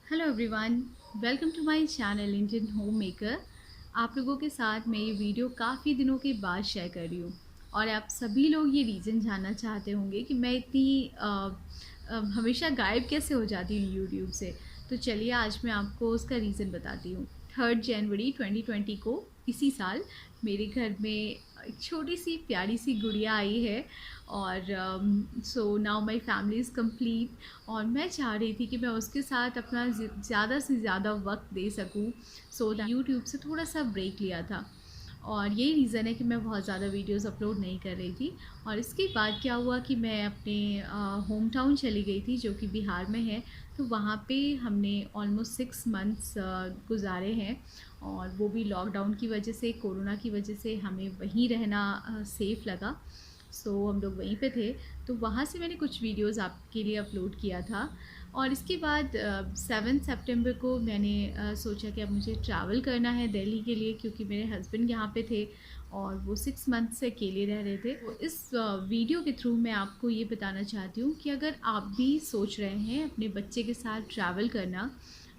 Hello everyone, welcome to my channel Indian home maker. आप लोगों के साथ मैं ये वीडियो काफ़ी दिनों के बाद शेयर कर रही हूँ और आप सभी लोग ये रीज़न जानना चाहते होंगे कि मैं इतनी हमेशा गायब कैसे हो जाती हूँ यूट्यूब से। तो चलिए आज मैं आपको उसका रीज़न बताती हूँ। 3 जनवरी 2020 को इसी साल मेरे घर में एक छोटी सी प्यारी सी गुड़िया आई है और so now my family is complete और मैं चाह रही थी कि मैं उसके साथ अपना ज़्यादा से ज़्यादा वक्त दे सकूं। सो यूट्यूब से थोड़ा सा ब्रेक लिया था और यही रीज़न है कि मैं बहुत ज़्यादा वीडियोस अपलोड नहीं कर रही थी। और इसके बाद क्या हुआ कि मैं अपने होम टाउन चली गई थी जो कि बिहार में है। तो वहाँ पे हमने ऑलमोस्ट 6 मंथ्स गुजारे हैं और वो भी लॉकडाउन की वजह से, कोरोना की वजह से हमें वहीं रहना सेफ़ लगा। सो हम लोग वहीं पे थे। तो वहाँ से मैंने कुछ वीडियोस आपके लिए अपलोड किया था और इसके बाद 7 सितंबर को मैंने सोचा कि अब मुझे ट्रैवल करना है दिल्ली के लिए, क्योंकि मेरे हस्बैंड यहाँ पे थे और वो 6 मंथ से अकेले रह रहे थे। तो इस वीडियो के थ्रू मैं आपको ये बताना चाहती हूँ कि अगर आप भी सोच रहे हैं अपने बच्चे के साथ ट्रैवल करना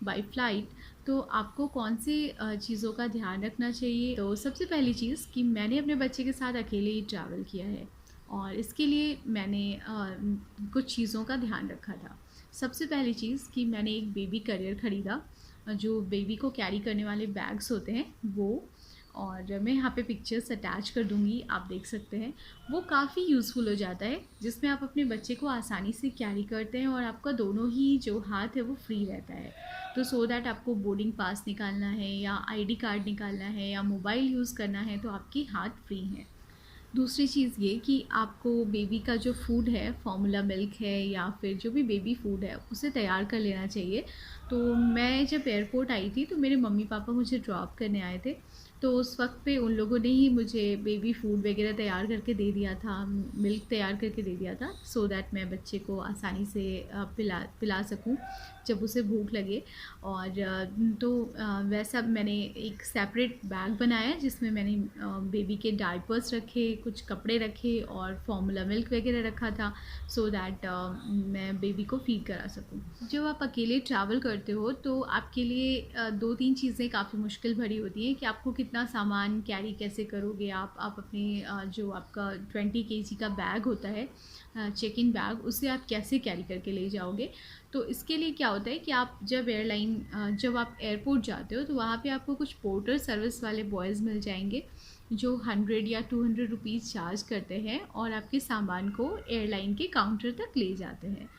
बाय फ्लाइट, तो आपको कौन से चीज़ों का ध्यान रखना चाहिए। तो सबसे पहली चीज़ कि मैंने अपने बच्चे के साथ अकेले ही ट्रैवल किया है और इसके लिए मैंने कुछ चीज़ों का ध्यान रखा था। सबसे पहली चीज़ कि मैंने एक बेबी करियर ख़रीदा, जो बेबी को कैरी करने वाले बैग्स होते हैं वो। और मैं यहाँ पे पिक्चर्स अटैच कर दूँगी, आप देख सकते हैं। वो काफ़ी यूज़फुल हो जाता है, जिसमें आप अपने बच्चे को आसानी से कैरी करते हैं और आपका दोनों ही जो हाथ है वो फ्री रहता है। तो सो दैट आपको बोर्डिंग पास निकालना है या आईडी कार्ड निकालना है या मोबाइल यूज़ करना है तो आपके हाथ फ्री हैं। दूसरी चीज़ ये कि आपको बेबी का जो फूड है, फॉर्मूला मिल्क है या फिर जो भी बेबी फूड है, उसे तैयार कर लेना चाहिए। तो मैं जब एयरपोर्ट आई थी तो मेरे मम्मी पापा मुझे ड्रॉप करने आए थे। तो उस वक्त पे उन लोगों ने ही मुझे बेबी फूड वगैरह तैयार करके दे दिया था, मिल्क तैयार करके दे दिया था, सो दैट मैं बच्चे को आसानी से पिला पिला सकूं जब उसे भूख लगे। और वैसा मैंने एक सेपरेट बैग बनाया जिसमें मैंने बेबी के डायपर्स रखे, कुछ कपड़े रखे और फॉर्मूला मिल्क वगैरह रखा था, सो दैट मैं बेबी को फीड करा सकूं। जब आप अकेले ट्रैवल करते हो तो आपके लिए दो तीन चीज़ें काफ़ी मुश्किल भरी होती हैं कि आपको कितना सामान कैरी कैसे करोगे। आप अपने जो आपका 20 kg का बैग होता है, चेक इन बैग, उसे आप कैसे कैरी करके ले जाओगे। तो इसके लिए क्या होता है कि आप जब आप एयरपोर्ट जाते हो तो वहाँ पे आपको कुछ पोर्टर सर्विस वाले बॉयज़ मिल जाएंगे जो 100 या 200 रुपीज़ चार्ज करते हैं और आपके सामान को एयरलाइन के काउंटर तक ले जाते हैं।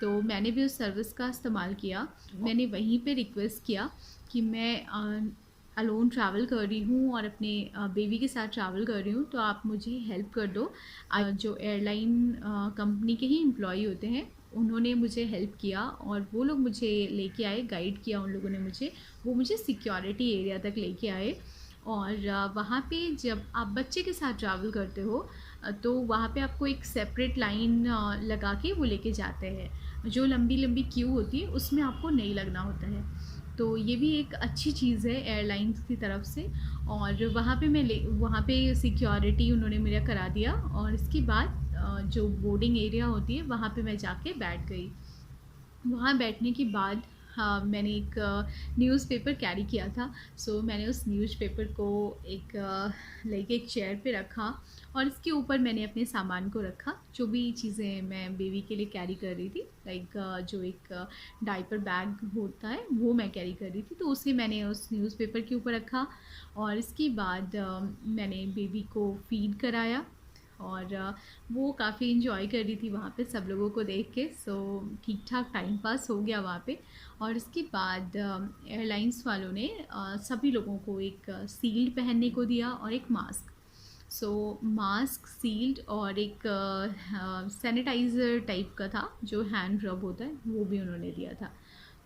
तो मैंने भी उस सर्विस का इस्तेमाल किया। मैंने वहीं पे रिक्वेस्ट किया कि मैं अलोन ट्रैवल कर रही हूँ और अपने बेबी के साथ ट्रैवल कर रही हूँ, तो आप मुझे हेल्प कर दो। जो एयरलाइन कंपनी के ही एम्प्लॉय होते हैं उन्होंने मुझे हेल्प किया और वो लोग मुझे लेके आए, गाइड किया उन लोगों ने मुझे। वो मुझे सिक्योरिटी एरिया तक लेके आए और वहाँ पे जब आप बच्चे के साथ ट्रैवल करते हो तो वहाँ पे आपको एक सेपरेट लाइन लगा के वो लेके जाते हैं। जो लंबी लंबी क्यू होती है उसमें आपको नहीं लगना होता है। तो ये भी एक अच्छी चीज़ है एयरलाइंस की तरफ से। और वहाँ पे सिक्योरिटी उन्होंने मेरा करा दिया और इसके बाद जो बोर्डिंग एरिया होती है वहाँ पे मैं जाके बैठ गई। वहाँ बैठने के बाद हाँ, मैंने एक न्यूज़पेपर कैरी किया था। सो मैंने उस न्यूज़पेपर को एक चेयर पे रखा और इसके ऊपर मैंने अपने सामान को रखा, जो भी चीज़ें मैं बेबी के लिए कैरी कर रही थी। जो एक डायपर बैग होता है वो मैं कैरी कर रही थी, तो उसे मैंने उस न्यूज़पेपर के ऊपर रखा। और इसके बाद मैंने बेबी को फीड कराया और वो काफ़ी इन्जॉय कर रही थी वहाँ पे सब लोगों को देख के। सो ठीक ठाक टाइम पास हो गया वहाँ पे। और इसके बाद एयरलाइंस वालों ने सभी लोगों को एक सील्ड पहनने को दिया और एक मास्क। सो मास्क, सील्ड और एक सैनिटाइज़र टाइप का था जो हैंड रब होता है, वो भी उन्होंने दिया था।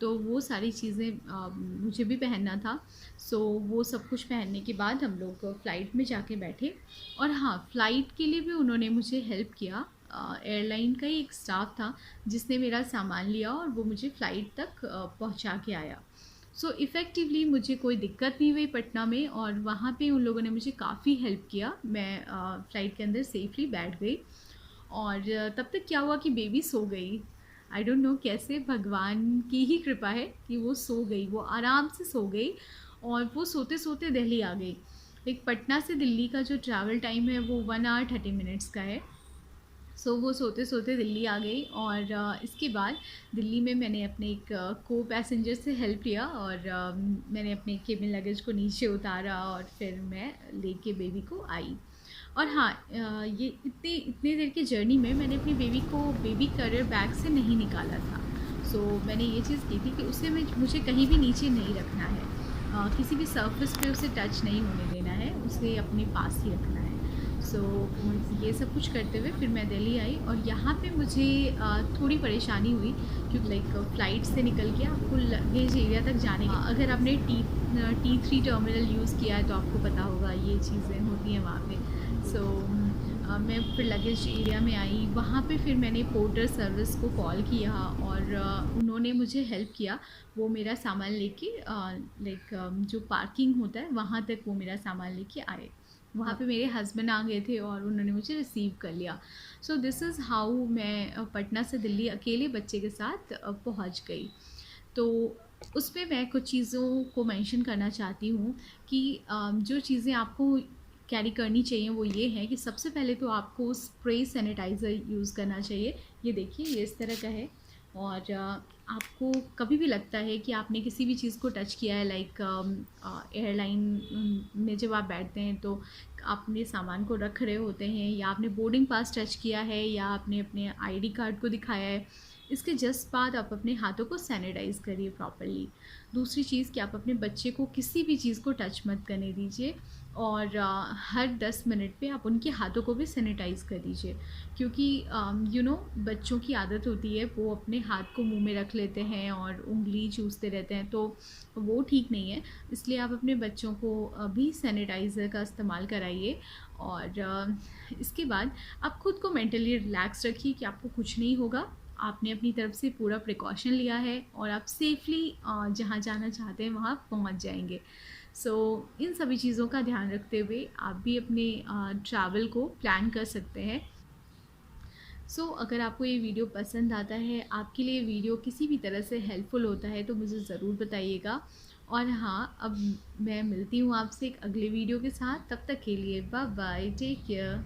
तो वो सारी चीज़ें मुझे भी पहनना था। सो वो सब कुछ पहनने के बाद हम लोग फ़्लाइट में जाके बैठे। और हाँ, फ़्लाइट के लिए भी उन्होंने मुझे हेल्प किया। एयरलाइन का ही एक स्टाफ था जिसने मेरा सामान लिया और वो मुझे फ़्लाइट तक पहुंचा के आया। सो इफ़ेक्टिवली मुझे कोई दिक्कत नहीं हुई पटना में और वहाँ पे उन लोगों ने मुझे काफ़ी हेल्प किया। मैं फ़्लाइट के अंदर सेफ़ली बैठ गई और तब तक क्या हुआ कि बेबी सो गई। आई डोंट नो कैसे, भगवान की ही कृपा है कि वो सो गई, वो आराम से सो गई और वो सोते सोते दिल्ली आ गई। एक पटना से दिल्ली का जो ट्रैवल टाइम है वो 1 आवर 30 मिनट्स का है। सो वो सोते सोते दिल्ली आ गई और इसके बाद दिल्ली में मैंने अपने एक को पैसेंजर से हेल्प लिया और मैंने अपने केबिन लगेज को नीचे उतारा और फिर मैं लेके बेबी को आई। और हाँ, ये इतनी इतनी देर की जर्नी में मैंने अपनी बेबी को बेबी करियर बैग से नहीं निकाला था। सो मैंने ये चीज़ की थी कि उसे मुझे कहीं भी नीचे नहीं रखना है, किसी भी सरफेस पे उसे टच नहीं होने देना है, उसे अपने पास ही रखना है। सो ये सब कुछ करते हुए फिर मैं दिल्ली आई और यहाँ पे मुझे थोड़ी परेशानी हुई क्योंकि लाइक फ़्लाइट से निकल के आपको लगेज एरिया तक जाने के, अगर आपने T3 टर्मिनल यूज़ किया है तो आपको पता होगा ये चीज़ें होती हैं वहाँ पे। सो मैं फिर लगेज एरिया में आई, वहाँ पे फिर मैंने पोर्टर सर्विस को कॉल किया और उन्होंने मुझे हेल्प किया। वो मेरा सामान लेके लाइक जो पार्किंग होता है वहाँ तक वो मेरा सामान लेके आए। वहाँ पे मेरे हस्बैंड आ गए थे और उन्होंने मुझे रिसीव कर लिया। सो दिस इज़ हाउ मैं पटना से दिल्ली अकेले बच्चे के साथ पहुँच गई। तो उसमें मैं कुछ चीज़ों को मेंशन करना चाहती हूँ कि जो चीज़ें आपको कैरी करनी चाहिए वो ये है कि सबसे पहले तो आपको स्प्रे सैनिटाइज़र यूज़ करना चाहिए। ये देखिए, ये इस तरह का है और आपको कभी भी लगता है कि आपने किसी भी चीज़ को टच किया है, लाइक एयरलाइन में जब आप बैठते हैं तो अपने सामान को रख रहे होते हैं, या आपने बोर्डिंग पास टच किया है, या आपने अपने आईडी कार्ड को दिखाया है, इसके जस्ट बाद आप अपने हाथों को सैनिटाइज़ करिए प्रॉपरली। दूसरी चीज़ कि आप अपने बच्चे को किसी भी चीज़ को टच मत करने दीजिए और हर 10 मिनट पे आप उनके हाथों को भी सैनिटाइज़ कर दीजिए, क्योंकि बच्चों की आदत होती है वो अपने हाथ को मुंह में रख लेते हैं और उंगली चूसते रहते हैं, तो वो ठीक नहीं है। इसलिए आप अपने बच्चों को भी सैनिटाइज़र का इस्तेमाल कराइए और इसके बाद आप खुद को मेंटली रिलैक्स रखिए कि आपको कुछ नहीं होगा। आपने अपनी तरफ से पूरा प्रिकॉशन लिया है और आप सेफ़ली जहाँ जाना चाहते हैं वहाँ पहुँच जाएंगे। सो इन सभी चीज़ों का ध्यान रखते हुए आप भी अपने ट्रैवल को प्लान कर सकते हैं। अगर आपको ये वीडियो पसंद आता है, आपके लिए वीडियो किसी भी तरह से हेल्पफुल होता है तो मुझे ज़रूर बताइएगा। और हाँ, अब मैं मिलती हूँ आपसे एक अगले वीडियो के साथ, तब तक के लिए बाय बाय, टेक केयर।